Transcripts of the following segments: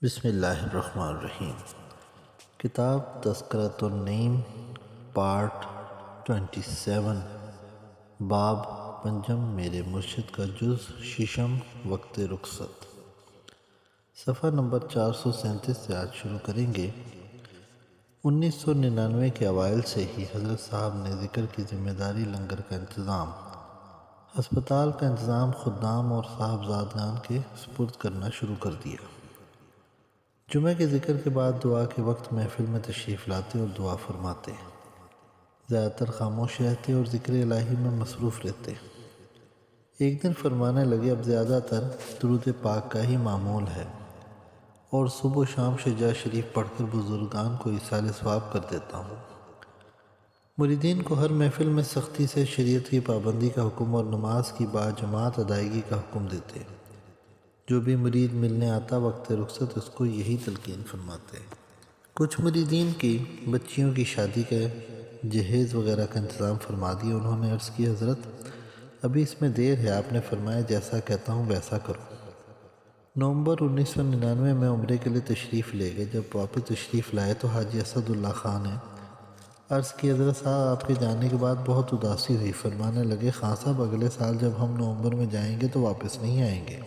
بسم اللہ الرحمن الرحیم۔ کتاب تذکرۃ النعیم پارٹ 27 باب پنجم میرے مرشد کا جز ششم وقت رخصت، صفحہ نمبر 437 سے آج شروع کریں گے۔ 1999 کے اوائل سے ہی حضرت صاحب نے ذکر کی ذمہ داری لنگر کا انتظام، ہسپتال کا انتظام خدام اور صاحبزادگان کے سپرد کرنا شروع کر دیا۔ جمعہ کے ذکر کے بعد دعا کے وقت محفل میں تشریف لاتے اور دعا فرماتے، زیادہ تر خاموش رہتے اور ذکر الہی میں مصروف رہتے۔ ایک دن فرمانے لگے، اب زیادہ تر درود پاک کا ہی معمول ہے اور صبح و شام شجاع شریف پڑھ کر بزرگان کو ایصال ثواب کر دیتا ہوں۔ مریدین کو ہر محفل میں سختی سے شریعت کی پابندی کا حکم اور نماز کی باجماعت ادائیگی کا حکم دیتے۔ جو بھی مرید ملنے آتا وقت رخصت اس کو یہی تلقین فرماتے۔ کچھ مریدین کی بچیوں کی شادی کا جہیز وغیرہ کا انتظام فرما دیا۔ انہوں نے عرض کی، حضرت ابھی اس میں دیر ہے۔ آپ نے فرمایا جیسا کہتا ہوں ویسا کرو۔ نومبر 1999 میں عمرے کے لیے تشریف لے گئے۔ جب واپس تشریف لائے تو حاجی اسد اللہ خان نے عرض کی، حضرت صاحب آپ کے جانے کے بعد بہت اداسی ہوئی۔ فرمانے لگے، خان صاحب اگلے سال جب ہم نومبر میں جائیں گے تو واپس نہیں آئیں گے۔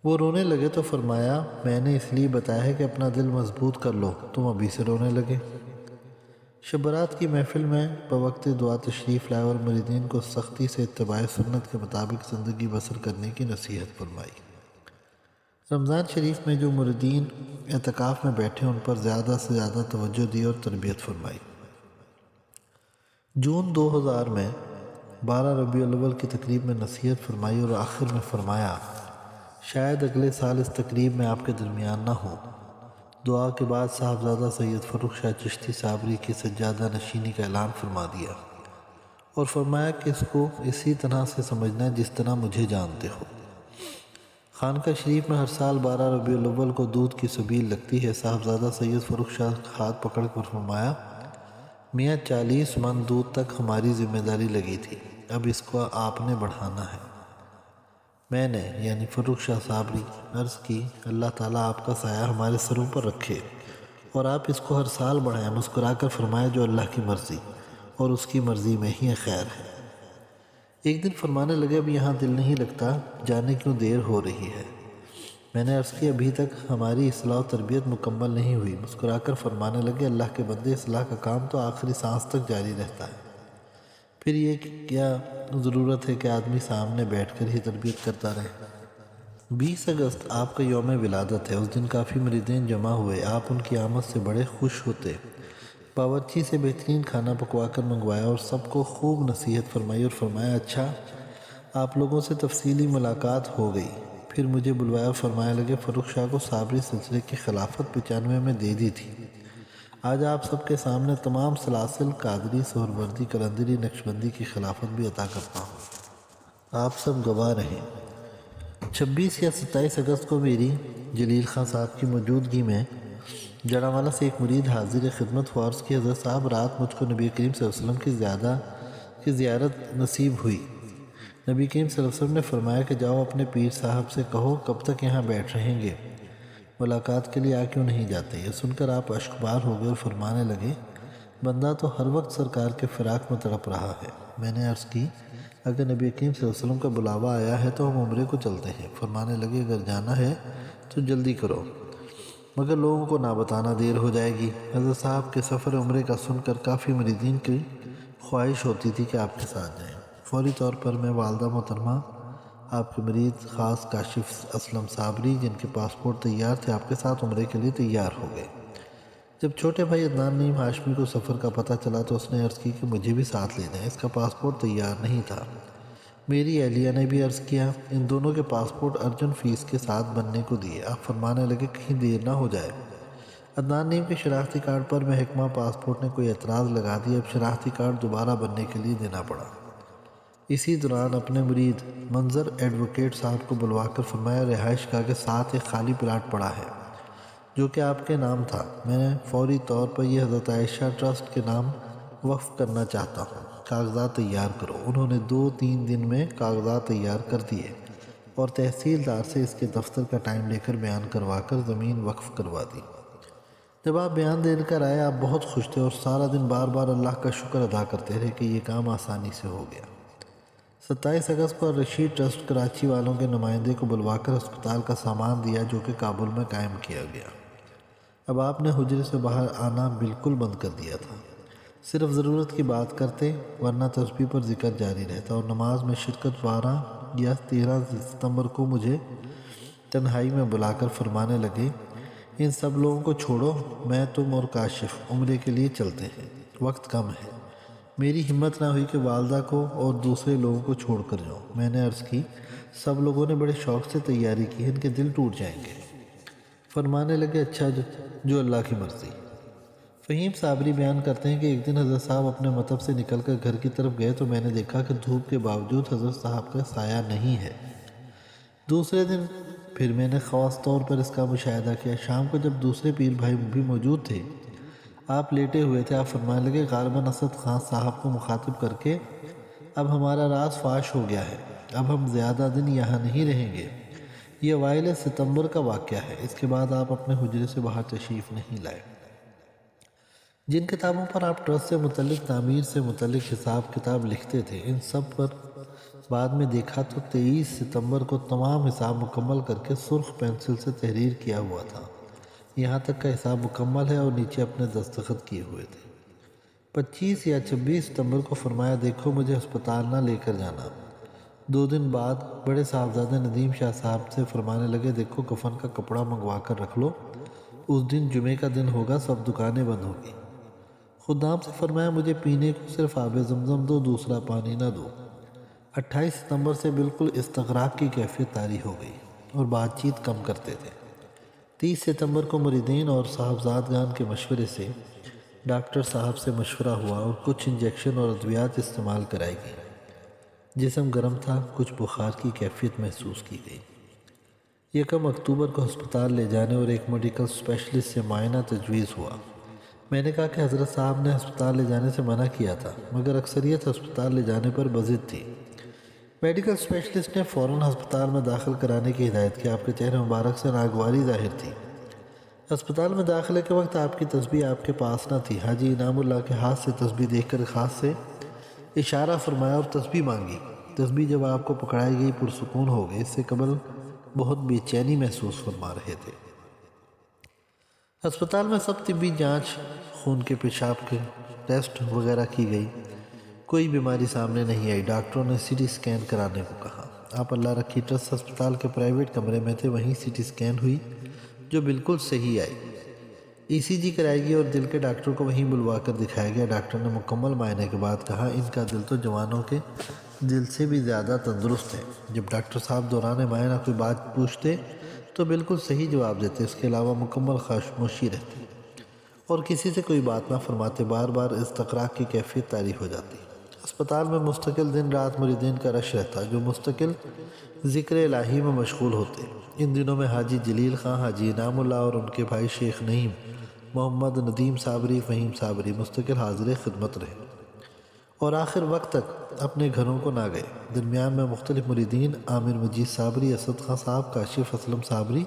وہ رونے لگے تو فرمایا، میں نے اس لیے بتایا ہے کہ اپنا دل مضبوط کر لو، تم ابھی سے رونے لگے۔ شب برات کی محفل میں بوقت دعا تشریف لائے اور مریدین کو سختی سے اتباع سنت کے مطابق زندگی بسر کرنے کی نصیحت فرمائی۔ رمضان شریف میں جو مریدین اعتکاف میں بیٹھے ان پر زیادہ سے زیادہ توجہ دی اور تربیت فرمائی۔ جون 2000 میں 12 ربیع الاول کی تقریب میں نصیحت فرمائی اور آخر میں فرمایا، شاید اگلے سال اس تقریب میں آپ کے درمیان نہ ہوں۔ دعا کے بعد صاحبزادہ سید فروخ شاہ چشتی صابری کی سجادہ نشینی کا اعلان فرما دیا اور فرمایا کہ اس کو اسی طرح سے سمجھنا ہے جس طرح مجھے جانتے ہو۔ خانقاہ شریف میں ہر سال 12 ربیع الاول کو دودھ کی سبیل لگتی ہے۔ صاحبزادہ سید فروخ شاہ ہاتھ پکڑ کر فرمایا، میاں 40 من دودھ تک ہماری ذمہ داری لگی تھی، اب اس کو آپ نے بڑھانا ہے۔ میں نے یعنی فروخ شاہ صابری عرض کی، اللہ تعالیٰ آپ کا سایہ ہمارے سروں پر رکھے اور آپ اس کو ہر سال بڑھائیں۔ مسکرا کر فرمایا، جو اللہ کی مرضی اور اس کی مرضی میں ہی خیر ہے۔ ایک دن فرمانے لگے، اب یہاں دل نہیں لگتا، جانے کیوں دیر ہو رہی ہے؟ میں نے عرض کی، ابھی تک ہماری اصلاح و تربیت مکمل نہیں ہوئی۔ مسکرا کر فرمانے لگے، اللہ کے بندے، اصلاح کا کام تو آخری سانس تک جاری رہتا ہے، پھر یہ کیا ضرورت ہے کہ آدمی سامنے بیٹھ کر ہی تربیت کرتا رہے۔ 20 اگست آپ کا یوم ولادت ہے۔ اس دن کافی مریدین جمع ہوئے۔ آپ ان کی آمد سے بڑے خوش ہوتے، باورچی سے بہترین کھانا پکوا کر منگوایا اور سب کو خوب نصیحت فرمائی اور فرمایا، اچھا آپ لوگوں سے تفصیلی ملاقات ہو گئی۔ پھر مجھے بلوایا اور فرمانے لگے، فروخ شاہ کو صابری سلسلے کی خلافت 95 میں دے دی تھی۔ آج آپ سب کے سامنے تمام سلاسل، قادری، سہروردی، قلندری، نقشبندی کی خلافت بھی عطا کرتا ہوں، آپ سب گواہ رہیں۔ 26 یا 27 اگست کو میری جلیل خان صاحب کی موجودگی میں جڑاوالا سے ایک مرید حاضر خدمت ہوا، عرض کی، حضرت صاحب رات مجھ کو نبی کریم صلی اللہ علیہ وسلم کی زیارت نصیب ہوئی۔ نبی کریم صلی اللہ علیہ وسلم نے فرمایا کہ جاؤ اپنے پیر صاحب سے کہو کب تک یہاں بیٹھ رہیں گے، ملاقات کے لیے آ کیوں نہیں جاتے؟ یہ سن کر آپ اشکبار ہو گئے اور فرمانے لگے، بندہ تو ہر وقت سرکار کے فراق میں تڑپ رہا ہے۔ میں نے عرض کی، اگر نبی کریم صلی اللہ علیہ وسلم کا بلاوا آیا ہے تو ہم عمرے کو چلتے ہیں۔ فرمانے لگے، اگر جانا ہے تو جلدی کرو، مگر لوگوں کو نہ بتانا، دیر ہو جائے گی۔ حضرت صاحب کے سفر عمرے کا سن کر کافی مریدین کی خواہش ہوتی تھی کہ آپ کے ساتھ جائیں۔ فوری طور پر میں والدہ محترمہ، آپ کے مرید خاص کاشف اسلم صابری جن کے پاسپورٹ تیار تھے، آپ کے ساتھ عمرے کے لیے تیار ہو گئے۔ جب چھوٹے بھائی عدنان نعیم ہاشمی کو سفر کا پتہ چلا تو اس نے عرض کی کہ مجھے بھی ساتھ لے جائیں، اس کا پاسپورٹ تیار نہیں تھا۔ میری اہلیہ نے بھی عرض کیا، ان دونوں کے پاسپورٹ ارجنٹ فیس کے ساتھ بننے کو دیے۔ آپ فرمانے لگے، کہیں دیر نہ ہو جائے۔ عدنان نعیم کے شناختی کارڈ پر محکمہ پاسپورٹ نے کوئی اعتراض لگا دیا، اب شناختی کارڈ دوبارہ بننے کے لیے دینا پڑا۔ اسی دوران اپنے مرید منظر ایڈوکیٹ صاحب کو بلوا کر فرمایا، رہائش گاہ کے ساتھ ایک خالی پلاٹ پڑا ہے جو کہ آپ کے نام تھا، میں نے فوری طور پر یہ حضرت عائشہ ٹرسٹ کے نام وقف کرنا چاہتا ہوں، کاغذات تیار کرو۔ انہوں نے 2-3 دن میں کاغذات تیار کر دیے۔ اور تحصیلدار سے اس کے دفتر کا ٹائم لے کر بیان کروا کر زمین وقف کروا دی۔ جب آپ بیان دے کر آئے آپ بہت خوش تھے اور سارا دن بار بار اللہ کا شکر ادا کرتے رہے کہ یہ کام آسانی سے ہو گیا۔ 27 اگست کو رشید ٹرسٹ کراچی والوں کے نمائندے کو بلوا کر ہسپتال کا سامان دیا جو کہ کابل میں قائم کیا گیا۔ اب آپ نے حجرے سے باہر آنا بالکل بند کر دیا تھا، صرف ضرورت کی بات کرتے، ورنہ تسبیح پر ذکر جاری رہتا اور نماز میں شرکت 12 یا 13 ستمبر کو مجھے تنہائی میں بلا کر فرمانے لگے، ان سب لوگوں کو چھوڑو، میں تم اور کاشف عمرے کے لیے چلتے ہیں، وقت کم ہے۔ میری ہمت نہ ہوئی کہ والدہ کو اور دوسرے لوگوں کو چھوڑ کر جاؤں۔ میں نے عرض کی، سب لوگوں نے بڑے شوق سے تیاری کی، ان کے دل ٹوٹ جائیں گے۔ فرمانے لگے، اچھا جو اللہ کی مرضی۔ فہیم صابری بیان کرتے ہیں کہ ایک دن حضرت صاحب اپنے مطب سے نکل کر گھر کی طرف گئے تو میں نے دیکھا کہ دھوپ کے باوجود حضرت صاحب کا سایہ نہیں ہے۔ دوسرے دن پھر میں نے خاص طور پر اس کا مشاہدہ کیا۔ شام کو جب دوسرے پیر بھائی بھی موجود تھے، آپ لیٹے ہوئے تھے، آپ فرمانے لگے، غالباً اسد خان صاحب کو مخاطب کر کے، اب ہمارا راز فاش ہو گیا ہے، اب ہم زیادہ دن یہاں نہیں رہیں گے۔ یہ اوائل ستمبر کا واقعہ ہے، اس کے بعد آپ اپنے حجرے سے باہر تشریف نہیں لائے۔ جن کتابوں پر آپ ٹرسٹ سے متعلق تعمیر سے متعلق حساب کتاب لکھتے تھے، ان سب پر بعد میں دیکھا تو 23 ستمبر کو تمام حساب مکمل کر کے سرخ پینسل سے تحریر کیا ہوا تھا، یہاں تک کا حساب مکمل ہے اور نیچے اپنے دستخط کیے ہوئے تھے۔ 25 یا 26 ستمبر کو فرمایا، دیکھو مجھے ہسپتال نہ لے کر جانا۔ 2 دن بعد بڑے صاحبزادے ندیم شاہ صاحب سے فرمانے لگے، دیکھو کفن کا کپڑا منگوا کر رکھ لو، اس دن جمعے کا دن ہوگا، سب دکانیں بند ہوگی۔ خدام سے فرمایا، مجھے پینے کو صرف آب زمزم دو، دوسرا پانی نہ دو۔ 28 ستمبر سے بالکل استغراق کی کیفیت طاری ہو گئی اور بات چیت کم کرتے تھے۔ 30 ستمبر کو مریدین اور صاحبزادگان کے مشورے سے ڈاکٹر صاحب سے مشورہ ہوا اور کچھ انجیکشن اور ادویات استعمال کرائی گئی۔ جسم گرم تھا، کچھ بخار کی کیفیت محسوس کی گئی۔ 1 اکتوبر کو ہسپتال لے جانے اور ایک میڈیکل اسپیشلسٹ سے معائنہ تجویز ہوا۔ میں نے کہا کہ حضرت صاحب نے ہسپتال لے جانے سے منع کیا تھا، مگر اکثریت ہسپتال لے جانے پر بضد تھی۔ میڈیکل اسپیشلسٹ نے فوراً ہسپتال میں داخل کرانے کی ہدایت کی۔ آپ کے چہرے مبارک سے ناگواری ظاہر تھی۔ ہسپتال میں داخلے کے وقت آپ کی تسبیح آپ کے پاس نہ تھی۔ حاجی انعام اللہ کے ہاتھ سے تسبیح دیکھ کر ہاتھ سے اشارہ فرمایا اور تسبیح مانگی۔ تسبیح جب آپ کو پکڑائی گئی پرسکون ہو گئے، اس سے قبل بہت بے چینی محسوس فرما رہے تھے۔ ہسپتال میں سب طبی جانچ، خون کے پیشاب کے ٹیسٹ وغیرہ کی گئی، کوئی بیماری سامنے نہیں آئی۔ ڈاکٹروں نے سی ٹی اسکین کرانے کو کہا۔ آپ اللہ رکھی ٹرسٹ ہسپتال کے پرائیویٹ کمرے میں تھے، وہیں سی ٹی اسکین ہوئی جو بالکل صحیح آئی۔ ای سی جی کرائی گئی اور دل کے ڈاکٹر کو وہیں بلوا کر دکھایا گیا۔ ڈاکٹر نے مکمل معائنے کے بعد کہا، ان کا دل تو جوانوں کے دل سے بھی زیادہ تندرست ہے۔ جب ڈاکٹر صاحب دوران معائنہ کوئی بات پوچھتے تو بالکل صحیح جواب دیتے، اس کے علاوہ مکمل خاموشی رہتی اور کسی سے کوئی بات نہ فرماتے۔ بار بار استغراق کی کیفیت طاری ہو جاتی۔ اسپتال میں مستقل دن رات مریدین کا رش رہتا، جو مستقل ذکر الہی میں مشغول ہوتے۔ ان دنوں میں حاجی جلیل خان، حاجی انعام اللہ اور ان کے بھائی شیخ نعیم محمد، ندیم صابری، فہیم صابری مستقل حاضر خدمت رہے اور آخر وقت تک اپنے گھروں کو نہ گئے۔ درمیان میں مختلف مریدین عامر مجید صابری، اسد خان صاحب، کاشف اسلم صابری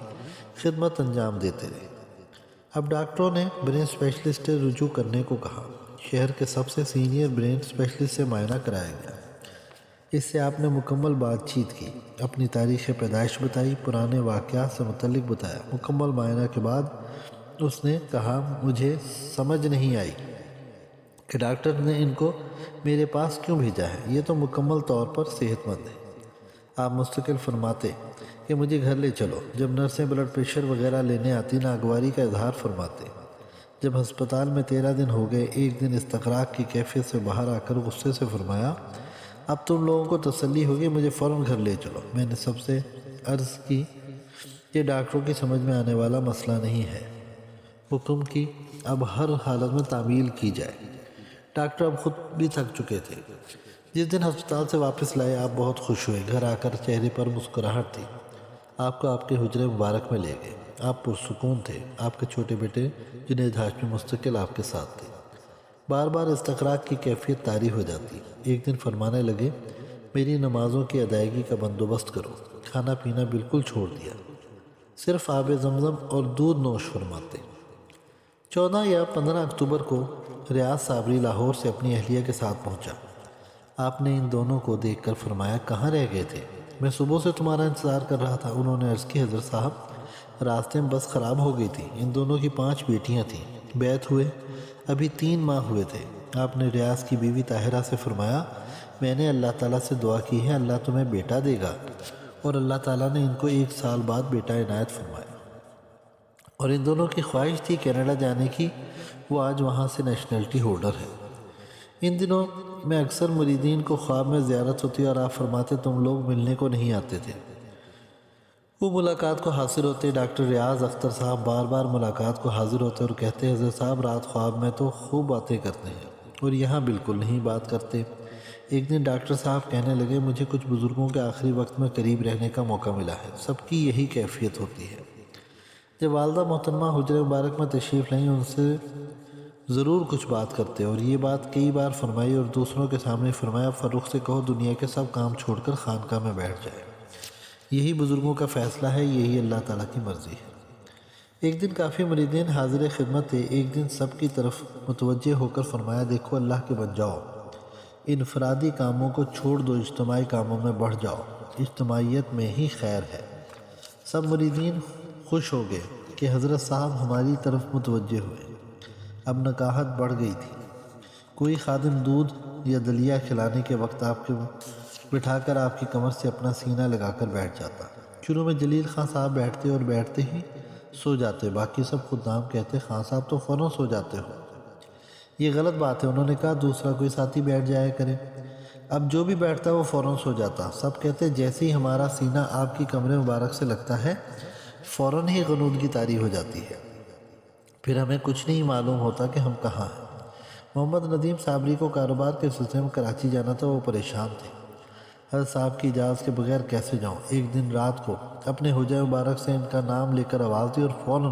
خدمت انجام دیتے رہے۔ اب ڈاکٹروں نے برین اسپیشلسٹ سے رجوع کرنے کو کہا۔ شہر کے سب سے سینئر برین اسپیشلسٹ سے معائنہ کرایا گیا۔ اس سے آپ نے مکمل بات چیت کی، اپنی تاریخ پیدائش بتائی، پرانے واقعات سے متعلق بتایا۔ مکمل معائنہ کے بعد اس نے کہا، مجھے سمجھ نہیں آئی کہ ڈاکٹر نے ان کو میرے پاس کیوں بھیجا ہے، یہ تو مکمل طور پر صحت مند ہے۔ آپ مستقل فرماتے کہ مجھے گھر لے چلو۔ جب نرسیں بلڈ پریشر وغیرہ لینے آتی، ناگواری کا اظہار فرماتے۔ جب ہسپتال میں 13 دن ہو گئے، ایک دن استغراق کی کیفیت سے باہر آ کر غصے سے فرمایا، اب تم لوگوں کو تسلی ہوگی، مجھے فوراً گھر لے چلو۔ میں نے سب سے عرض کی یہ ڈاکٹروں کی سمجھ میں آنے والا مسئلہ نہیں ہے۔ حکم کی اب ہر حالت میں تعمیل کی جائے۔ ڈاکٹر اب خود بھی تھک چکے تھے۔ جس دن ہسپتال سے واپس لائے آپ بہت خوش ہوئے، گھر آ کر چہرے پر مسکراہٹ تھی۔ آپ کو آپ کے حجرے مبارک میں لے گئے، آپ پرسکون تھے۔ آپ کے چھوٹے بیٹے جنید ہاشمی مستقل آپ کے ساتھ تھے۔ بار بار استغراق کی کیفیت طاری ہو جاتی۔ ایک دن فرمانے لگے، میری نمازوں کی ادائیگی کا بندوبست کرو۔ کھانا پینا بالکل چھوڑ دیا، صرف آب زمزم اور دودھ نوش فرماتے۔ 14 یا 15 اکتوبر کو ریاض صابری لاہور سے اپنی اہلیہ کے ساتھ پہنچا۔ آپ نے ان دونوں کو دیکھ کر فرمایا، کہاں رہ گئے تھے؟ میں صبح سے تمہارا انتظار کر رہا تھا۔ انہوں نے عرض کی، حضرت صاحب راستے میں بس خراب ہو گئی تھی۔ ان دونوں کی 5 بیٹیاں تھیں، بیت ہوئے ابھی 3 ماہ ہوئے تھے۔ آپ نے ریاض کی بیوی طاہرہ سے فرمایا، میں نے اللہ تعالیٰ سے دعا کی ہے، اللہ تمہیں بیٹا دے گا، اور اللہ تعالیٰ نے ان کو 1 سال بعد بیٹا عنایت فرمایا۔ اور ان دونوں کی خواہش تھی کینیڈا جانے کی، وہ آج وہاں سے نیشنلٹی ہولڈر ہے۔ ان دنوں میں اکثر مریدین کو خواب میں زیارت ہوتی اور آپ فرماتے تم لوگ ملنے کو نہیں آتے تھے۔ وہ ملاقات کو حاضر ہوتے۔ ڈاکٹر ریاض اختر صاحب بار بار ملاقات کو حاضر ہوتے اور کہتے، حضرت صاحب رات خواب میں تو خوب باتیں کرتے ہیں اور یہاں بالکل نہیں بات کرتے۔ ایک دن ڈاکٹر صاحب کہنے لگے، مجھے کچھ بزرگوں کے آخری وقت میں قریب رہنے کا موقع ملا ہے، سب کی یہی کیفیت ہوتی ہے۔ جب والدہ محترمہ حجرہ مبارک میں تشریف لائیں، ان سے ضرور کچھ بات کرتے اور یہ بات کئی بار فرمائی اور دوسروں کے سامنے فرمایا، فاروق سے کہو دنیا کے سب کام چھوڑ کر خانقاہ میں بیٹھ جائے، یہی بزرگوں کا فیصلہ ہے، یہی اللہ تعالیٰ کی مرضی ہے۔ ایک دن کافی مریدین حاضر خدمت تھے۔ ایک دن سب کی طرف متوجہ ہو کر فرمایا، دیکھو اللہ کے بن جاؤ، انفرادی کاموں کو چھوڑ دو، اجتماعی کاموں میں بڑھ جاؤ، اجتماعیت میں ہی خیر ہے۔ سب مریدین خوش ہو گئے کہ حضرت صاحب ہماری طرف متوجہ ہوئے۔ اب نکاحت بڑھ گئی تھی۔ کوئی خادم دودھ یا دلیا کھلانے کے وقت آپ کے بٹھا کر آپ کی کمر سے اپنا سینہ لگا کر بیٹھ جاتا۔ شروع میں جلیل خان صاحب بیٹھتے اور بیٹھتے ہی سو جاتے، باقی سب خدام کہتے، خان صاحب تو فوراً سو جاتے ہو۔ یہ غلط بات ہے، انہوں نے کہا، دوسرا کوئی ساتھی بیٹھ جایا کرے۔ اب جو بھی بیٹھتا وہ فوراً سو جاتا۔ سب کہتے، جیسے ہی ہمارا سینہ آپ کی کمر مبارک سے لگتا ہے فوراً ہی غنودگی طاری ہو جاتی ہے، پھر ہمیں کچھ نہیں معلوم ہوتا کہ ہم کہاں ہیں۔ محمد ندیم صابری کو کاروبار کے سلسلے میں کراچی جانا تھا، وہ پریشان تھے۔ حضرت صاحب کی اجازت کے بغیر کیسے جاؤں؟ ایک دن رات کو اپنے حجہ مبارک سے ان کا نام لے کر آواز دی اور فوراً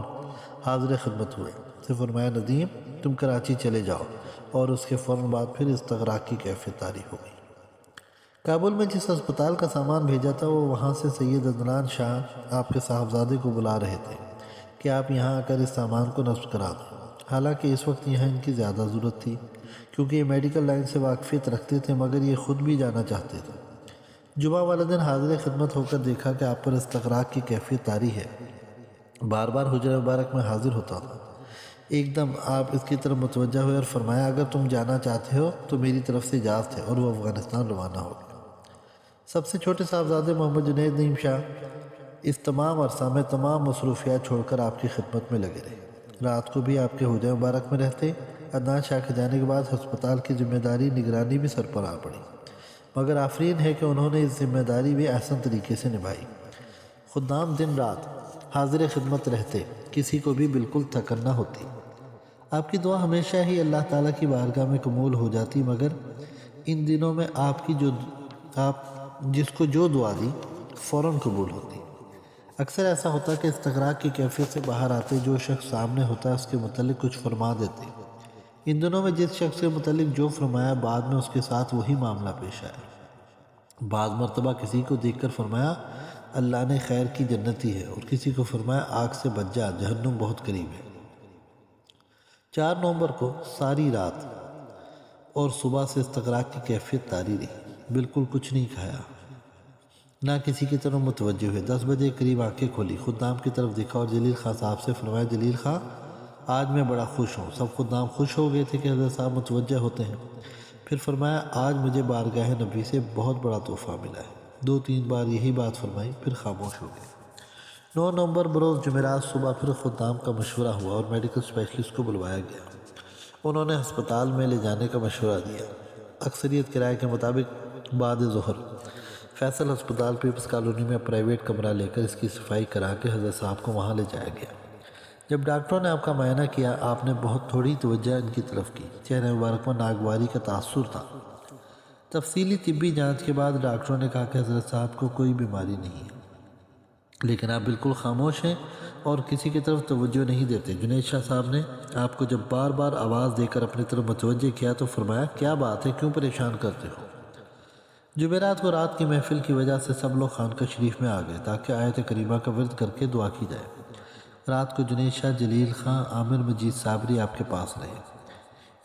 حاضر خدمت ہوئے۔ سے فرمایا، ندیم تم کراچی چلے جاؤ، اور اس کے فوراً بعد پھر استغراق کی کیفیت طاری ہو گئی۔ کابل میں جس ہسپتال کا سامان بھیجا تھا، وہ وہاں سے سید عدنان شاہ آپ کے صاحبزادے کو بلا رہے تھے کہ آپ یہاں آ کر اس سامان کو نصب کرا دیں۔ حالانکہ اس وقت یہاں ان کی زیادہ ضرورت تھی، کیونکہ یہ میڈیکل لائن سے واقفیت رکھتے تھے، مگر یہ خود بھی جانا چاہتے تھے۔ جمعہ والے دن حاضر خدمت ہو کر دیکھا کہ آپ پر استغراق کی کیفیت طاری ہے۔ بار بار حجرہ مبارک میں حاضر ہوتا تھا۔ ایک دم آپ اس کی طرف متوجہ ہوئے اور فرمایا، اگر تم جانا چاہتے ہو تو میری طرف سے اجازت ہے، اور وہ افغانستان روانہ ہو گیا۔ سب سے چھوٹے صاحبزادے محمد جنید نعیم شاہ اس تمام عرصہ میں تمام مصروفیات چھوڑ کر آپ کی خدمت میں لگے رہے۔ رات کو بھی آپ کے حجرہ مبارک میں رہتے۔ عدنان شاہ کے جانے کے بعد ہسپتال کی ذمہ داری نگرانی بھی سر پر آ پڑی، مگر آفرین ہے کہ انہوں نے اس ذمہ داری بھی احسن طریقے سے نبھائی۔ خدام دن رات حاضر خدمت رہتے، کسی کو بھی بالکل تھکن نہ ہوتی۔ آپ کی دعا ہمیشہ ہی اللہ تعالیٰ کی بارگاہ میں قبول ہو جاتی، مگر ان دنوں میں آپ جس کو جو دعا دی فوراً قبول ہوتی۔ اکثر ایسا ہوتا کہ استغراق کی کیفیت سے باہر آتے، جو شخص سامنے ہوتا ہے اس کے متعلق کچھ فرما دیتے۔ ان دنوں میں جس شخص کے متعلق جو فرمایا، بعد میں اس کے ساتھ وہی معاملہ پیش آیا۔ بعض مرتبہ کسی کو دیکھ کر فرمایا، اللہ نے خیر کی جنتی ہے، اور کسی کو فرمایا، آگ سے بچ جا، جہنم بہت قریب ہے۔ 4 نومبر کو ساری رات اور صبح سے استغراق کی کیفیت طاری رہی، بالکل کچھ نہیں کھایا، نہ کسی کی طرف متوجہ ہوئے۔ 10 بجے قریب آنکھیں کھولی، خدام کی طرف دیکھا اور جلیل خان صاحب سے فرمایا، جلیل خان آج میں بڑا خوش ہوں۔ سب خدام خوش ہو گئے تھے کہ حضرت صاحب متوجہ ہوتے ہیں۔ پھر فرمایا، آج مجھے بارگاہ نبی سے بہت بڑا تحفہ ملا ہے۔ 2-3 بار یہی بات فرمائی، پھر خاموش ہو گئے۔ 9 نومبر بروز جمعرات صبح پھر خدام کا مشورہ ہوا اور میڈیکل اسپیشلسٹ کو بلوایا گیا۔ انہوں نے ہسپتال میں لے جانے کا مشورہ دیا۔ اکثریت کی رائے کے مطابق بعد ظہر فیصل ہسپتال پیپلز کالونی میں پرائیویٹ کمرہ لے کر اس کی صفائی کرا کے حضرت صاحب کو وہاں لے جایا گیا۔ جب ڈاکٹروں نے آپ کا معائنہ کیا، آپ نے بہت تھوڑی توجہ ان کی طرف کی۔ چہرے مبارک میں ناگواری کا تاثر تھا۔ تفصیلی طبی جانچ کے بعد ڈاکٹروں نے کہا کہ حضرت صاحب کو کوئی بیماری نہیں ہے، لیکن آپ بالکل خاموش ہیں اور کسی کی طرف توجہ نہیں دیتے۔ جنید شاہ صاحب نے آپ کو جب بار بار آواز دے کر اپنی طرف متوجہ کیا تو فرمایا، کیا بات ہے، کیوں پریشان کرتے ہو؟ جمعرات کو رات کی محفل کی وجہ سے سب لوگ خانقاہ شریف میں آ گئے تاکہ آیت کریمہ کا ورد کر کے دعا کی جائے۔ رات کو جنید شاہ، جلیل خان، عامر مجید صابری آپ کے پاس رہے۔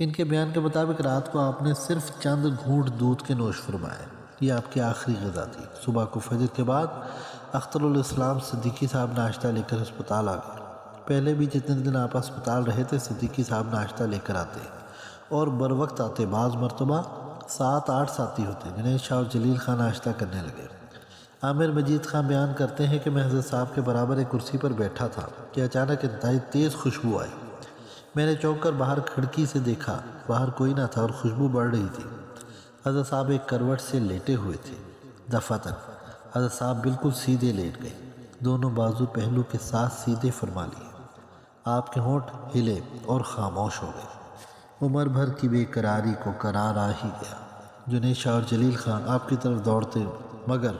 ان کے بیان کے مطابق رات کو آپ نے صرف چند گھونٹ دودھ کے نوش فرمائے، یہ آپ کی آخری غذا تھی۔ صبح کو فجر کے بعد اختر الاسلام صدیقی صاحب ناشتہ لے کر ہسپتال آ گئے۔ پہلے بھی جتنے دن آپ ہسپتال رہے تھے صدیقی صاحب ناشتہ لے کر آتے اور بر وقت آتے، بعض مرتبہ 7-8 ساتھی ہوتے۔ جنید شاہ اور جلیل خان ناشتہ کرنے لگے۔ عامر مجید خان بیان کرتے ہیں کہ میں حضرت صاحب کے برابر ایک کرسی پر بیٹھا تھا کہ اچانک انتہائی تیز خوشبو آئی۔ میں نے چونک کر باہر کھڑکی سے دیکھا، باہر کوئی نہ تھا اور خوشبو بڑھ رہی تھی۔ حضرت صاحب ایک کروٹ سے لیٹے ہوئے تھے۔ دفعتاً حضرت صاحب بالکل سیدھے لیٹ گئے، دونوں بازو پہلو کے ساتھ سیدھے فرما لیے۔ آپ کے ہونٹ ہلے اور خاموش ہو گئے۔ عمر بھر کی بے قراری کو قرار آ ہی گیا۔ جنید شاہ اور جلیل خان آپ کی طرف دوڑتے، مگر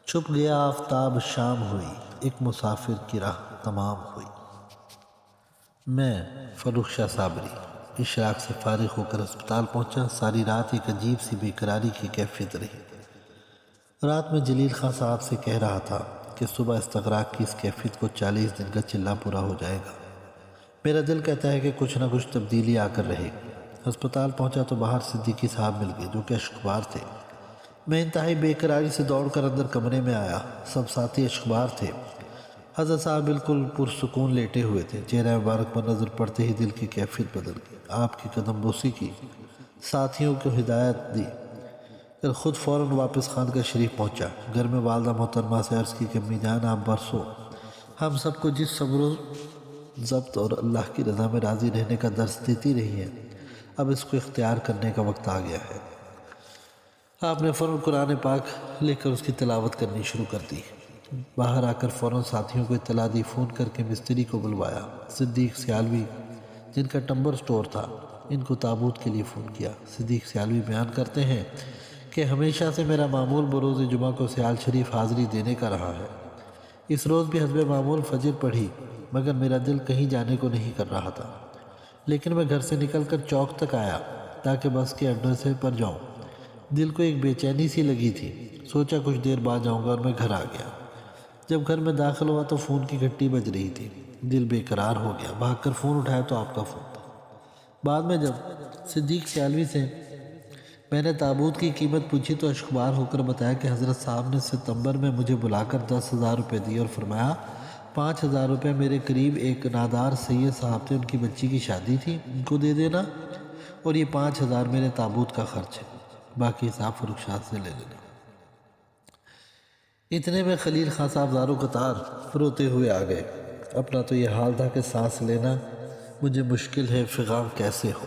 چھپ گیا آفتاب، شام ہوئی، ایک مسافر کی راہ تمام ہوئی۔ میں فروخ شاہ صابری اشراق سے فارغ ہو کر ہسپتال پہنچا۔ ساری رات ایک عجیب سی بے قراری کی کیفیت رہی۔ رات میں جلیل خان صاحب سے کہہ رہا تھا کہ صبح استغراق کی اس کیفیت کو 40 دن کا چلہ پورا ہو جائے گا۔ میرا دل کہتا ہے کہ کچھ نہ کچھ تبدیلی آ کر رہے گی۔ ہسپتال پہنچا تو باہر صدیقی صاحب مل گئے جو کہ اشکبار تھے۔ میں انتہائی بے قراری سے دوڑ کر اندر کمرے میں آیا۔ سب ساتھی اشکبار تھے۔ حضرت صاحب بالکل پرسکون لیٹے ہوئے تھے۔ چہرہ مبارک پر نظر پڑتے ہی دل کی کیفیت بدل گئی۔ آپ کی قدم بوسی کی، ساتھیوں کو ہدایت دی پھر خود فوراً واپس خانقاہ شریف پہنچا۔ گھر میں والدہ محترمہ سے عرض کی کہ امی جان، آپ برسوں ہم سب کو جس صبر و ضبط اور اللہ کی رضا میں راضی رہنے کا درس دیتی رہی ہیں، اب اس کو اختیار کرنے کا وقت آ گیا ہے۔ آپ نے فوراً قرآن پاک لے کر اس کی تلاوت کرنی شروع کر دی۔ باہر آ کر فوراً ساتھیوں کو اطلاع دی، فون کر کے مستری کو بلوایا۔ صدیق سیالوی جن کا ٹمبر سٹور تھا، ان کو تابوت کے لیے فون کیا۔ صدیق سیالوی بیان کرتے ہیں کہ ہمیشہ سے میرا معمول بروز جمعہ کو سیال شریف حاضری دینے کا رہا ہے۔ اس روز بھی حسب معمول فجر پڑھی، مگر میرا دل کہیں جانے کو نہیں کر رہا تھا۔ لیکن میں گھر سے نکل کر چوک تک آیا تاکہ بس کے اڈے سے پر جاؤں۔ دل کو ایک بے چینی سی لگی تھی۔ سوچا کچھ دیر بعد جاؤں گا اور میں گھر آ گیا۔ جب گھر میں داخل ہوا تو فون کی گھنٹی بج رہی تھی۔ دل بے قرار ہو گیا۔ بھاگ کر فون اٹھایا تو آپ کا فون تھا۔ بعد میں جب صدیق سیالوی سے میں نے تابوت کی قیمت پوچھی تو اشکبار ہو کر بتایا کہ حضرت صاحب نے ستمبر میں مجھے بلا کر 10,000 روپے دیے اور فرمایا 5,000 روپے میرے قریب ایک نادار سید صاحب تھے، ان کی بچی کی شادی تھی، ان کو دے دینا، اور یہ 5,000 میرے تابوت کا خرچ ہے، باقی حساب فروخ شاہ سے لے لینا۔ اتنے میں خلیل خان صاحب زارو قطار روتے ہوئے آ گئے۔ اپنا تو یہ حال تھا کہ سانس لینا مجھے مشکل ہے، فغان کیسے ہو۔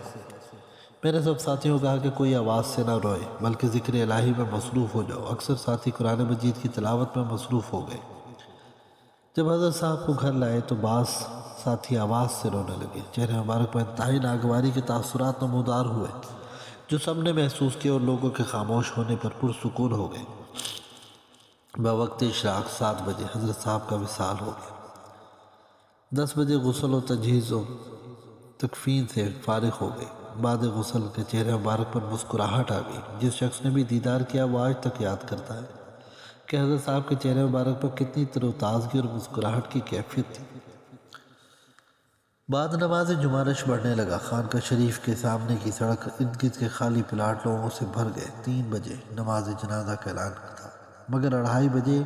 میں نے سب ساتھیوں کو کہا کہ کوئی آواز سے نہ روئے بلکہ ذکر الہی میں مصروف ہو جاؤ۔ اکثر ساتھی قرآن مجید کی تلاوت میں مصروف ہو گئے۔ جب حضرت صاحب کو گھر لائے تو بعض ساتھی آواز سے رونے لگے۔ چہرے مبارک پر انتہائی ناگواری کے تاثرات نمودار ہوئے جو سب نے محسوس کیا اور لوگوں کے خاموش ہونے پر پرسکون ہو گئے۔ بوقت اشراق 7 بجے حضرت صاحب کا وصال ہو گیا۔ 10 بجے غسل و تجہیز و تکفین سے فارغ ہو گئے۔ بعد غسل کے چہرے مبارک پر مسکراہٹ آ گئی۔ جس شخص نے بھی دیدار کیا وہ آج تک یاد کرتا ہے کہ حضرت صاحب کے چہرے مبارک پر کتنی تر و تازگی اور مسکراہٹ کی کیفیت تھی۔ بعد نماز جمعہ رش بڑھنے لگا۔ خانقاہ شریف کے سامنے کی سڑک ارد گرد کے خالی پلاٹ لوگوں سے بھر گئے۔ 3 بجے نماز جنازہ کا اعلان تھا، مگر 2:30 بجے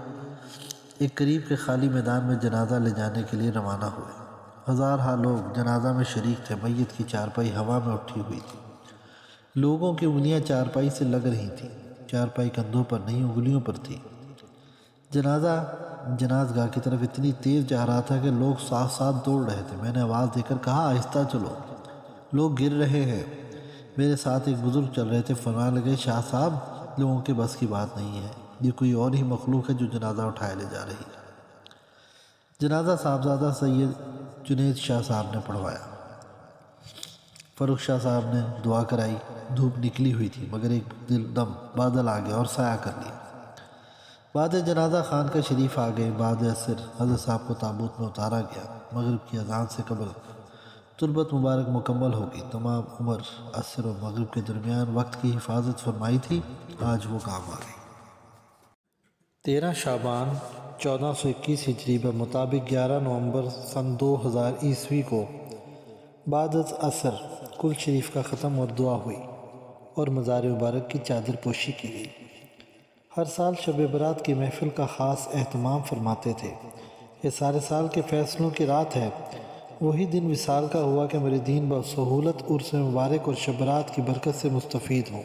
ایک قریب کے خالی میدان میں جنازہ لے جانے کے لیے روانہ ہوئے۔ ہزارہا لوگ جنازہ میں شریک تھے۔ میت کی چارپائی ہوا میں اٹھی ہوئی تھی۔ لوگوں کی انگلیاں چارپائی سے لگ رہی تھیں۔ چارپائی کندھوں پر نہیں، انگلیوں پر تھی۔ جنازہ جنازگاہ کی طرف اتنی تیز جا رہا تھا کہ لوگ ساتھ ساتھ دوڑ رہے تھے۔ میں نے آواز دے کر کہا آہستہ چلو، لوگ گر رہے ہیں۔ میرے ساتھ ایک بزرگ چل رہے تھے، فرمانے لگے شاہ صاحب لوگوں کے بس کی بات نہیں ہے، یہ کوئی اور ہی مخلوق ہے جو جنازہ اٹھائے لے جا رہی ہے۔ جنازہ صاحبزادہ سید جنید شاہ صاحب نے پڑھوایا۔ فروخ شاہ صاحب نے دعا کرائی۔ دھوپ نکلی ہوئی تھی مگر ایک دم بادل آ گیا اور سایہ کر لیا۔ بعد جنازہ خانقاہ شریف آ گئے۔ بعد عصر حضرت صاحب کو تابوت میں اتارا گیا۔ مغرب کی اذان سے قبل تربت مبارک مکمل ہوگی۔ تمام عمر عصر و مغرب کے درمیان وقت کی حفاظت فرمائی تھی، آج وہ کام آ گئی۔ 13 شعبان 1421 ہجری بمطابق 11 نومبر سن 2000 عیسوی کو بعد از عصر کل شریف کا ختم اور دعا ہوئی اور مزار مبارک کی چادر پوشی کی گئی۔ ہر سال شب برات کی محفل کا خاص اہتمام فرماتے تھے۔ یہ سارے سال کے فیصلوں کی رات ہے۔ وہی دن وصال کا ہوا کہ مریدین بسہولت عرس مبارک اور شب برات کی برکت سے مستفید ہوں،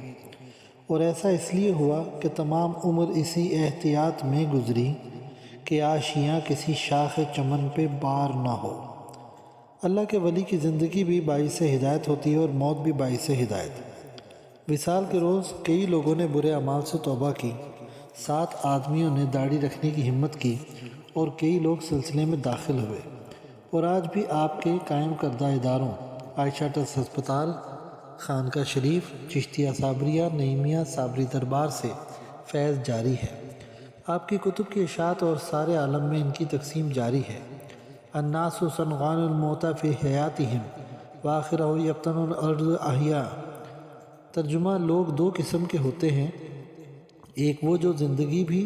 اور ایسا اس لیے ہوا کہ تمام عمر اسی احتیاط میں گزری کہ آشیاں کسی شاخ چمن پہ بار نہ ہو۔ اللہ کے ولی کی زندگی بھی باعث ہدایت ہوتی ہے اور موت بھی باعث ہدایت۔ وصال کے روز کئی لوگوں نے برے اعمال سے توبہ کی، 7 آدمیوں نے داڑھی رکھنے کی ہمت کی اور کئی لوگ سلسلے میں داخل ہوئے، اور آج بھی آپ کے قائم کردہ اداروں عائشہ ٹرسٹ ہسپتال، خانقاہ شریف، چشتیہ صابریہ، نعیمیہ صابری دربار سے فیض جاری ہے۔ آپ کی کتب کی اشاعت اور سارے عالم میں ان کی تقسیم جاری ہے۔ الناس صنعان الموتى فی حیاتہم وآخرہ یبطن الارض احیاء۔ ترجمہ: لوگ 2 قسم کے ہوتے ہیں، ایک وہ جو زندگی بھی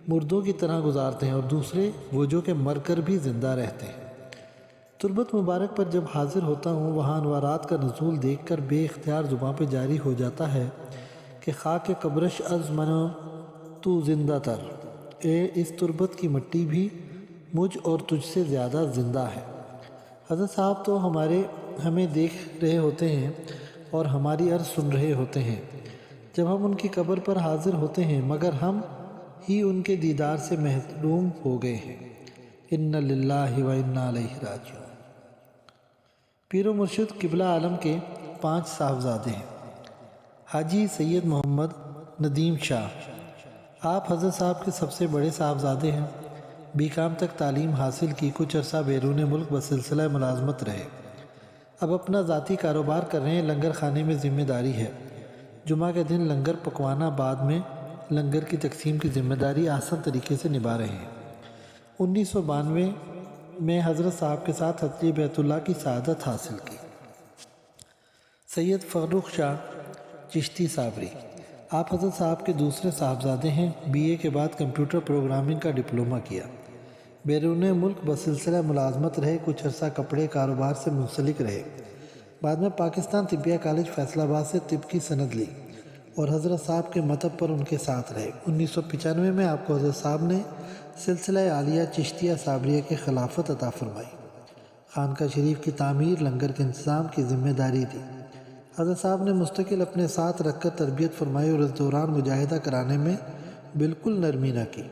مردوں کی طرح گزارتے ہیں، اور دوسرے وہ جو کہ مر کر بھی زندہ رہتے ہیں۔ تربت مبارک پر جب حاضر ہوتا ہوں، وہاں انوارات کا نزول دیکھ کر بے اختیار زباں پہ جاری ہو جاتا ہے کہ خاک قبرش از من تو زندہ تر، اے اس تربت کی مٹی بھی مجھ اور تجھ سے زیادہ زندہ ہے۔ حضرت صاحب تو ہمیں دیکھ رہے ہوتے ہیں اور ہماری عرض سن رہے ہوتے ہیں جب ہم ان کی قبر پر حاضر ہوتے ہیں، مگر ہم ہی ان کے دیدار سے محروم ہو گئے ہیں۔ اِنَّ لِلَّهِ وَإِنَّا إِلَيْهِ راجعون۔ پیر و مرشد قبلہ عالم کے 5 صاحبزادے ہیں۔ حاجی سید محمد ندیم شاہ، آپ حضرت صاحب کے سب سے بڑے صاحبزادے ہیں۔ BCom تک تعلیم حاصل کی، کچھ عرصہ بیرون ملک بسلسلہ ملازمت رہے، اب اپنا ذاتی کاروبار کر رہے ہیں۔ لنگر خانے میں ذمہ داری ہے، جمعہ کے دن لنگر پکوانا، بعد میں لنگر کی تقسیم کی ذمہ داری آسان طریقے سے نبھا رہے ہیں۔ 1992 میں حضرت صاحب کے ساتھ حضرت بیت اللہ کی سعادت حاصل کی۔ سید فرخ شاہ چشتی صابری، آپ حضرت صاحب کے دوسرے صاحبزادے ہیں۔ BA کے بعد کمپیوٹر پروگرامنگ کا ڈپلومہ کیا، بیرون ملک بسلسلہ ملازمت رہے، کچھ عرصہ کپڑے کاروبار سے منسلک رہے، بعد میں پاکستان طبیہ کالج فیصل آباد سے طب کی سند لی اور حضرت صاحب کے مطب پر ان کے ساتھ رہے۔ 1995 میں آپ کو حضرت صاحب نے سلسلہ عالیہ چشتیہ صابریہ کی خلافت عطا فرمائی، خانقاہ شریف کی تعمیر، لنگر کے انتظام کی ذمہ داری دی۔ حضرت صاحب نے مستقل اپنے ساتھ رکھ کر تربیت فرمائی اور اس دوران مجاہدہ کرانے میں بالکل نرمی نہ کی۔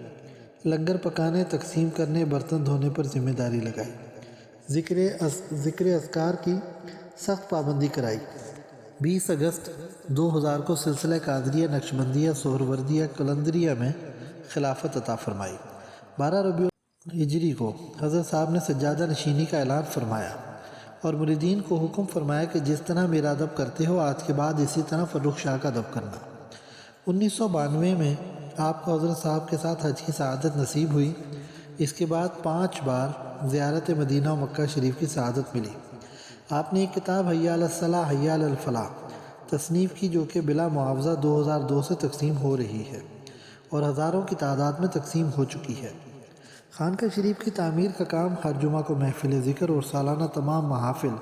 لنگر پکانے، تقسیم کرنے، برتن دھونے پر ذمہ داری لگائی، ذکر اذکار کی سخت پابندی کرائی۔ 20 اگست 2000 کو سلسلہ قادریہ نقشبندیہ سہروردیہ قلندریہ میں خلافت عطا فرمائی۔ 12 ربیع ہجری کو حضرت صاحب نے سجادہ نشینی کا اعلان فرمایا اور مریدین کو حکم فرمایا کہ جس طرح میرا ادب کرتے ہو، آج کے بعد اسی طرح فرخ شاہ کا ادب کرنا۔ 1992 میں آپ کو حضرت صاحب کے ساتھ حج کی سعادت نصیب ہوئی۔ اس کے بعد 5 بار زیارت مدینہ و مکہ شریف کی سعادت ملی۔ آپ نے ایک کتاب حی علی الصلاح حی علی الفلاح تصنیف کی، جو کہ بلا معاوضہ 2002 سے تقسیم ہو رہی ہے اور ہزاروں کی تعداد میں تقسیم ہو چکی ہے۔ خانقاہ شریف کی تعمیر کا کام، ہر جمعہ کو محفل ذکر اور سالانہ تمام محافل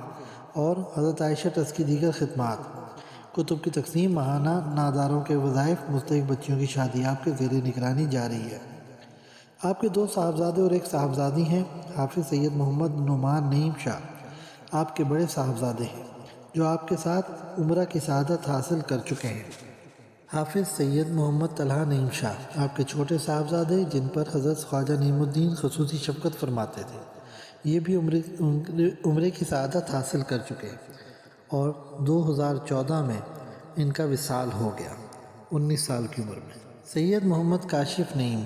اور حضرت عائشہ ٹرسٹ کی دیگر خدمات، کتب کی تقسیم، ماہانہ ناداروں کے وظائف، مستحق بچیوں کی شادی آپ کے زیر نگرانی جاری ہے۔ آپ کے 2 صاحبزادے اور 1 صاحبزادی ہیں۔ حافظ سید محمد نعمان نعیم شاہ آپ کے بڑے صاحبزادے ہیں، جو آپ کے ساتھ عمرہ کی سعادت حاصل کر چکے ہیں۔ حافظ سید محمد طلحہ نعیم شاہ آپ کے چھوٹے صاحبزادے، جن پر حضرت خواجہ نعیم الدین خصوصی شفقت فرماتے تھے، یہ بھی عمرے کی سعادت حاصل کر چکے اور 2014 میں ان کا وصال ہو گیا 19 سال کی عمر میں۔ سید محمد کاشف نعیم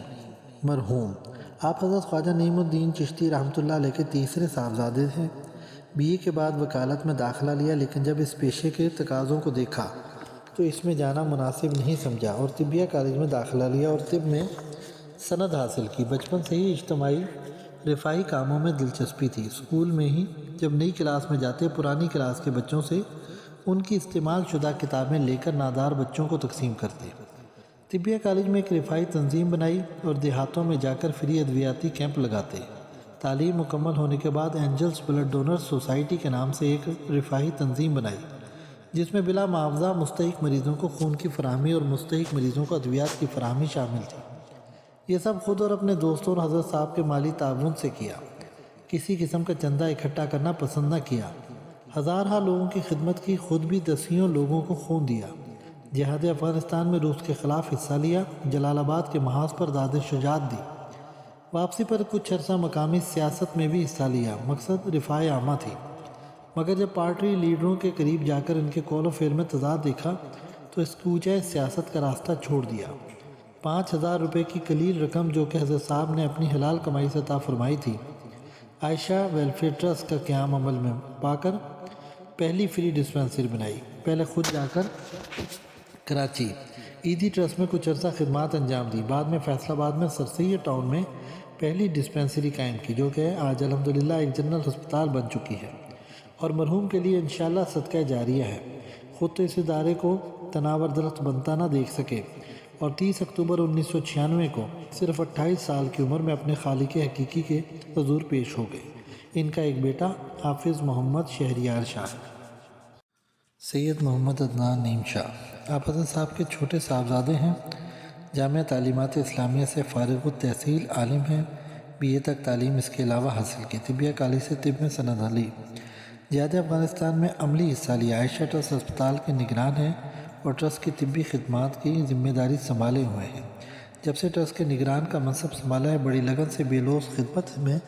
مرحوم، آپ حضرت خواجہ نعیم الدین چشتی رحمۃ اللہ علیہ کے تیسرے صاحبزادے ہیں۔ BA کے بعد وکالت میں داخلہ لیا، لیکن جب اس پیشے کے تقاضوں کو دیکھا تو اس میں جانا مناسب نہیں سمجھا اور طبیہ کالج میں داخلہ لیا اور طب میں سند حاصل کی۔ بچپن سے ہی اجتماعی رفاہی کاموں میں دلچسپی تھی۔ اسکول میں ہی جب نئی کلاس میں جاتے پرانی کلاس کے بچوں سے ان کی استعمال شدہ کتابیں لے کر نادار بچوں کو تقسیم کرتے۔ طبیہ کالج میں ایک رفاہی تنظیم بنائی اور دیہاتوں میں جا کر فری ادویاتی کیمپ لگاتے۔ تعلیم مکمل ہونے کے بعد اینجلز بلڈ ڈونرز سوسائٹی کے نام سے ایک رفاہی تنظیم بنائی جس میں بلا معاوضہ مستحق مریضوں کو خون کی فراہمی اور مستحق مریضوں کو ادویات کی فراہمی شامل تھی۔ یہ سب خود اور اپنے دوستوں اور حضرت صاحب کے مالی تعاون سے کیا۔ کسی قسم کا چندہ اکٹھا کرنا پسند نہ کیا۔ ہزارہ لوگوں کی خدمت کی، خود بھی دسیوں لوگوں کو خون دیا۔ جہاد افغانستان میں روس کے خلاف حصہ لیا، جلال آباد کے محاذ پر داد شجاعت دی۔ واپسی پر کچھ عرصہ مقامی سیاست میں بھی حصہ لیا، مقصد رفاع عامہ تھی۔ مگر جب پارٹی لیڈروں کے قریب جا کر ان کے قول و فعل میں تضاد دیکھا تو اس کوچہ سیاست کا راستہ چھوڑ دیا۔ 5,000 روپے کی قلیل رقم جو کہ حضرت صاحب نے اپنی حلال کمائی سے عطا فرمائی تھی، عائشہ ویلفیئر ٹرسٹ کا قیام عمل میں پا کر پہلی فری ڈسپینسری بنائی۔ پہلے خود جا کر کراچی ایدھی ٹرسٹ میں کچھ عرصہ خدمات انجام دی، بعد میں فیصل آباد میں سر سید ٹاؤن میں پہلی ڈسپینسری قائم کی جو کہ آج الحمدللہ ایک جنرل ہسپتال بن چکی ہے اور مرحوم کے لیے انشاءاللہ صدقہ جاریہ ہے۔ خود تو اس ادارے کو تناور درخت بنتا نہ دیکھ سکے اور 30 اکتوبر 1996 کو صرف 28 سال کی عمر میں اپنے خالق حقیقی کے حضور پیش ہو گئے۔ ان کا ایک بیٹا حافظ محمد شہریار شاہ، سید محمد عدنان نعیم شاہ۔ آپ حضرت صاحب کے چھوٹے صاحبزادے ہیں۔ جامعہ تعلیمات اسلامیہ سے فارغ التحصیل عالم ہیں، BA تک تعلیم اس کے علاوہ حاصل کی۔ طبیہ کالج سے طب میں سند لی۔ جہاد افغانستان میں عملی حصہ لیا۔ عائشہ ٹرسٹ ہسپتال کے نگران ہیں اور ٹرسٹ کی طبی خدمات کی ذمہ داری سنبھالے ہوئے ہیں۔ جب سے ٹرسٹ کے نگران کا منصب سنبھالا ہے بڑی لگن سے بے لوث خدمت میں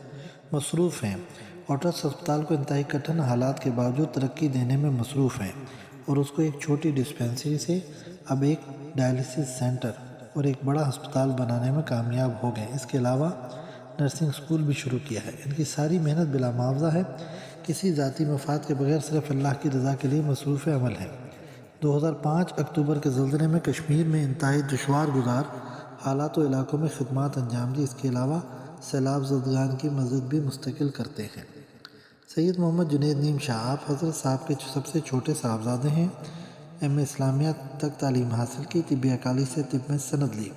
مصروف ہیں اور ٹرسٹ ہسپتال کو انتہائی کٹھن حالات کے باوجود ترقی دینے میں مصروف ہیں اور اس کو ایک چھوٹی ڈسپینسری سے اب ایک ڈائلیسس سینٹر اور ایک بڑا ہسپتال بنانے میں کامیاب ہو گئے۔ اس کے علاوہ نرسنگ اسکول بھی شروع کیا ہے۔ ان کی ساری محنت بلا معاوضہ ہے، کسی ذاتی مفاد کے بغیر صرف اللہ کی رضا کے لیے مصروف عمل ہے۔ 2005 اکتوبر کے زلزلے میں کشمیر میں انتہائی دشوار گزار حالات و علاقوں میں خدمات انجام دی۔ اس کے علاوہ سیلاب زدگان کی مدد بھی مستقل کرتے ہیں۔ سید محمد جنید نعیم شاہ، آپ حضرت صاحب کے سب سے چھوٹے صاحبزادے ہیں۔ MA اسلامیہ تک تعلیم حاصل کی، طبیہ کالج سے طب میں سند لی،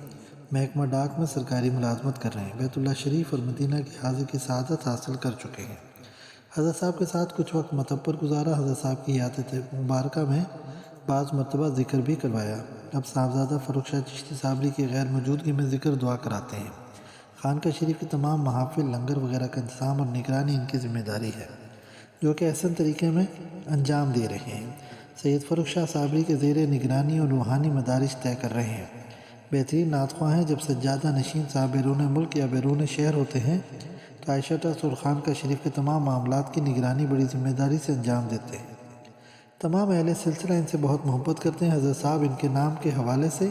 محکمہ ڈاک میں سرکاری ملازمت کر رہے ہیں، بیت اللہ شریف اور مدینہ کی حاضر کی سعادت حاصل کر چکے ہیں۔ حضرت صاحب کے ساتھ کچھ وقت مطب پر گزارا، حضرت صاحب کی حیات مبارکہ میں بعض مرتبہ ذکر بھی کروایا۔ اب صاحبزادہ فروخ شاہ چشتی صابری کی غیر موجودگی میں ذکر دعا کراتے ہیں۔ خانقاہ شریف کے تمام محافل، لنگر وغیرہ کا انتظام اور نگرانی ان کی ذمہ داری ہے جو کہ احسن طریقے میں انجام دے رہے ہیں۔ سید فروخ شاہ صابری کے زیر نگرانی اور روحانی مدارج طے کر رہے ہیں۔ بہترین نعت خواں ہیں۔ جب سجادہ نشین صاحب بیرون ملک یا بیرون شہر ہوتے ہیں تو عائشہ ٹرسٹ اور خانقاہ شریف کے تمام معاملات کی نگرانی بڑی ذمہ داری سے انجام دیتے ہیں۔ تمام اہل سلسلہ ان سے بہت محبت کرتے ہیں۔ حضرت صاحب ان کے نام کے حوالے سے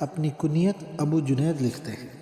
اپنی کنیت ابو جنید لکھتے ہیں۔